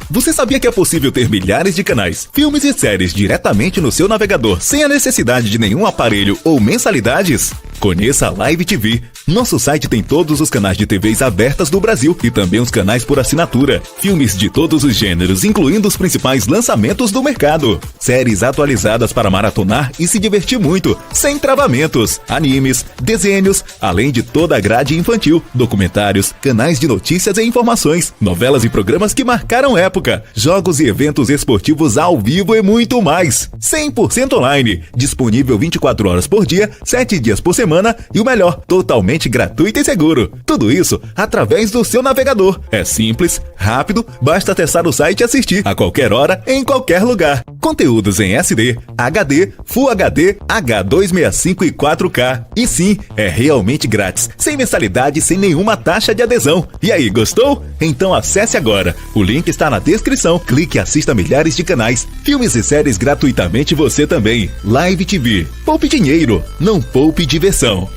Você sabia que é possível ter milhares de canais, filmes e séries diretamente no seu navegador sem a necessidade de nenhum aparelho ou mensalidades? Conheça a Live TV. Nosso site tem todos os canais de TVs abertas do Brasil e também os canais por assinatura. Filmes de todos os gêneros, incluindo os principais lançamentos do mercado. Séries atualizadas para maratonar e se divertir muito, sem travamentos. Animes, desenhos, além de toda a grade infantil, documentários, canais de notícias e informações, novelas e programas que marcaram época, jogos e eventos esportivos ao vivo e muito mais. 100% online, disponível 24 horas por dia, 7 dias por semana e o melhor, totalmente gratuito e seguro. Tudo isso através do seu navegador. É simples, rápido, basta acessar o site e assistir a qualquer hora, em qualquer lugar. Conteúdos em SD, HD, Full HD, H265 e 4K. E sim, é realmente grátis, sem mensalidade, sem nenhuma taxa de adesão. E aí, gostou? Então acesse agora. O link está na descrição. Clique e assista milhares de canais, filmes e séries gratuitamente você também. Live TV. Poupe dinheiro, não poupe diversão.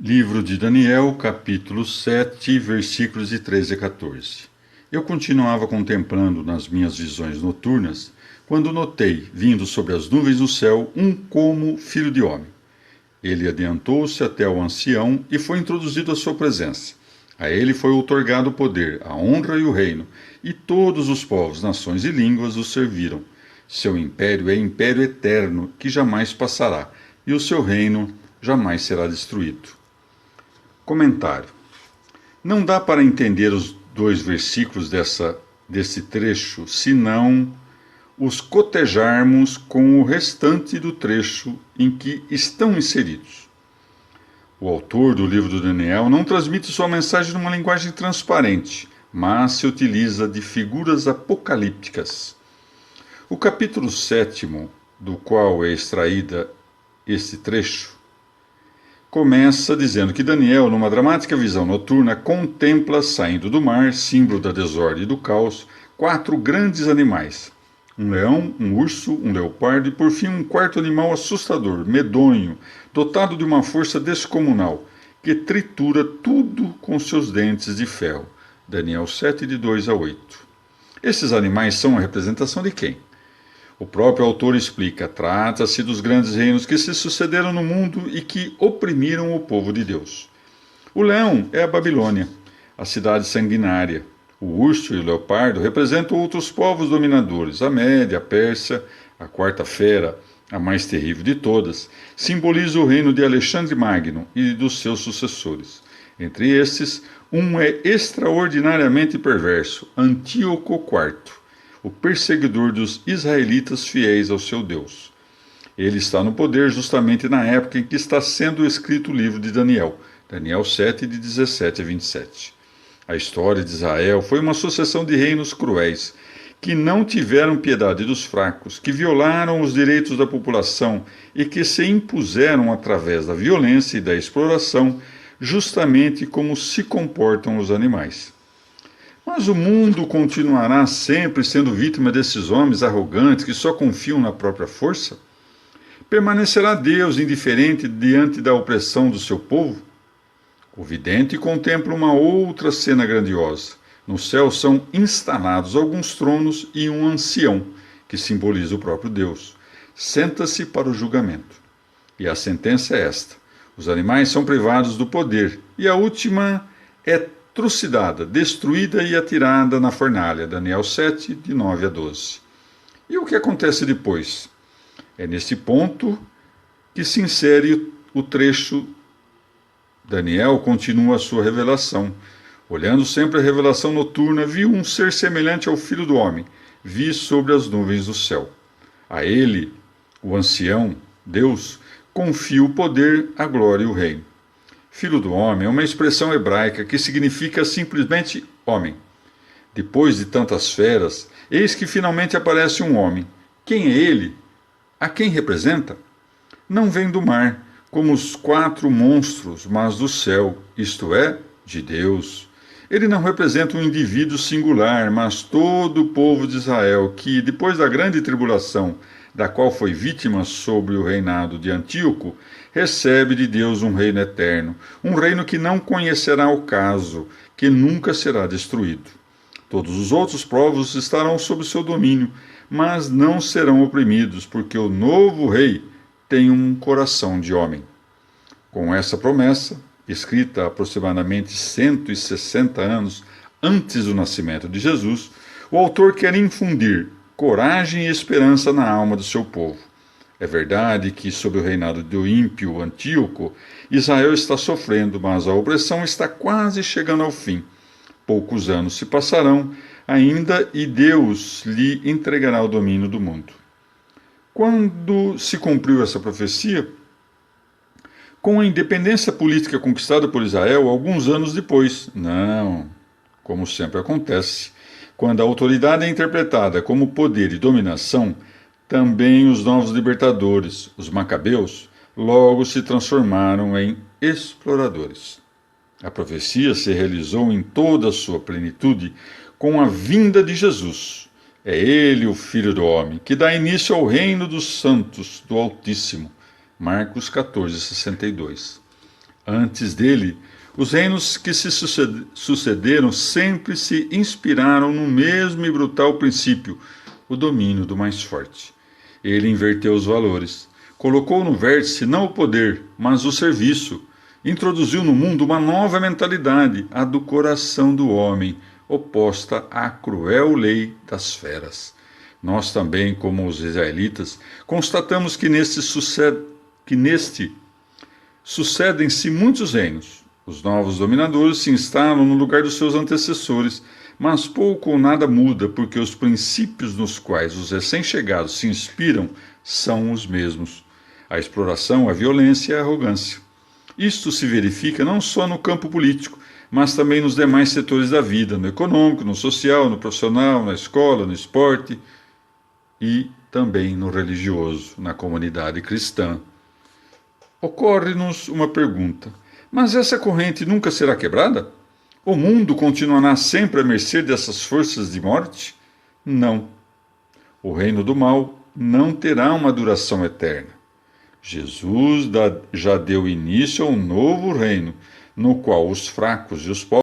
Livro de Daniel, capítulo 7, versículos de 13 a 14. Eu continuava contemplando nas minhas visões noturnas, quando notei, vindo sobre as nuvens do céu, um como filho de homem. Ele adiantou-se até o ancião e foi introduzido à sua presença. A ele foi outorgado o poder, a honra e o reino, e todos os povos, nações e línguas o serviram. Seu império é império eterno, que jamais passará, e o seu reino jamais será destruído. Comentário. Não dá para entender os dois versículos desse trecho, senão os cotejarmos com o restante do trecho em que estão inseridos. O autor do livro do Daniel não transmite sua mensagem numa linguagem transparente, mas se utiliza de figuras apocalípticas. O capítulo 7, do qual é extraída este trecho, começa dizendo que Daniel, numa dramática visão noturna, contempla, saindo do mar, símbolo da desordem e do caos, 4 grandes animais: um leão, um urso, um leopardo e, por fim, um quarto animal assustador, medonho, dotado de uma força descomunal, que tritura tudo com seus dentes de ferro. Daniel 7, de 2 a 8. Esses animais são a representação de quem? O próprio autor explica: trata-se dos grandes reinos que se sucederam no mundo e que oprimiram o povo de Deus. O leão é a Babilônia, a cidade sanguinária. O urso e o leopardo representam outros povos dominadores: a Média, a Pérsia. A quarta fera, a mais terrível de todas, simboliza o reino de Alexandre Magno e dos seus sucessores. Entre estes, um é extraordinariamente perverso: Antíoco IV, o perseguidor dos israelitas fiéis ao seu Deus. Ele está no poder justamente na época em que está sendo escrito o livro de Daniel, Daniel 7, de 17 a 27. A história de Israel foi uma sucessão de reinos cruéis, que não tiveram piedade dos fracos, que violaram os direitos da população e que se impuseram através da violência e da exploração, justamente como se comportam os animais. Mas o mundo continuará sempre sendo vítima desses homens arrogantes que só confiam na própria força? Permanecerá Deus indiferente diante da opressão do seu povo? O vidente contempla uma outra cena grandiosa. No céu são instalados alguns tronos e um ancião, que simboliza o próprio Deus. Senta-se para o julgamento. E a sentença é esta: os animais são privados do poder, e a última é trucidada, destruída e atirada na fornalha. Daniel 7, de 9 a 12. E o que acontece depois? É nesse ponto que se insere o trecho. Daniel continua a sua revelação. Olhando sempre a revelação noturna, viu um ser semelhante ao Filho do Homem, vi sobre as nuvens do céu. A ele, o ancião, Deus, confia o poder, a glória e o reino. Filho do homem é uma expressão hebraica que significa simplesmente homem. Depois de tantas feras, eis que finalmente aparece um homem. Quem é ele? A quem representa? Não vem do mar, como os 4 monstros, mas do céu, isto é, de Deus. Ele não representa um indivíduo singular, mas todo o povo de Israel que, depois da grande tribulação, da qual foi vítima sobre o reinado de Antíoco, recebe de Deus um reino eterno, um reino que não conhecerá o caso, que nunca será destruído. Todos os outros povos estarão sob seu domínio, mas não serão oprimidos, porque o novo rei tem um coração de homem. Com essa promessa, escrita aproximadamente 160 anos antes do nascimento de Jesus, o autor quer infundir coragem e esperança na alma do seu povo. É verdade que, sob o reinado do ímpio Antíoco, Israel está sofrendo, mas a opressão está quase chegando ao fim. Poucos anos se passarão ainda e Deus lhe entregará o domínio do mundo. Quando se cumpriu essa profecia? Com a independência política conquistada por Israel alguns anos depois. Não, como sempre acontece. Quando a autoridade é interpretada como poder e dominação, também os novos libertadores, os macabeus, logo se transformaram em exploradores. A profecia se realizou em toda a sua plenitude com a vinda de Jesus. É ele, o Filho do Homem, que dá início ao reino dos santos do Altíssimo. Marcos 14:62. Antes dele, os reinos que se sucederam sempre se inspiraram no mesmo e brutal princípio, o domínio do mais forte. Ele inverteu os valores, colocou no vértice não o poder, mas o serviço. Introduziu no mundo uma nova mentalidade, a do coração do homem, oposta à cruel lei das feras. Nós também, como os israelitas, constatamos que neste sucedem-se muitos reinos. Os novos dominadores se instalam no lugar dos seus antecessores, mas pouco ou nada muda, porque os princípios nos quais os recém-chegados se inspiram são os mesmos: a exploração, a violência e a arrogância. Isto se verifica não só no campo político, mas também nos demais setores da vida, no econômico, no social, no profissional, na escola, no esporte e também no religioso, na comunidade cristã. Ocorre-nos uma pergunta: mas essa corrente nunca será quebrada? O mundo continuará sempre à mercê dessas forças de morte? Não. O reino do mal não terá uma duração eterna. Jesus já deu início a um novo reino, no qual os fracos e os pobres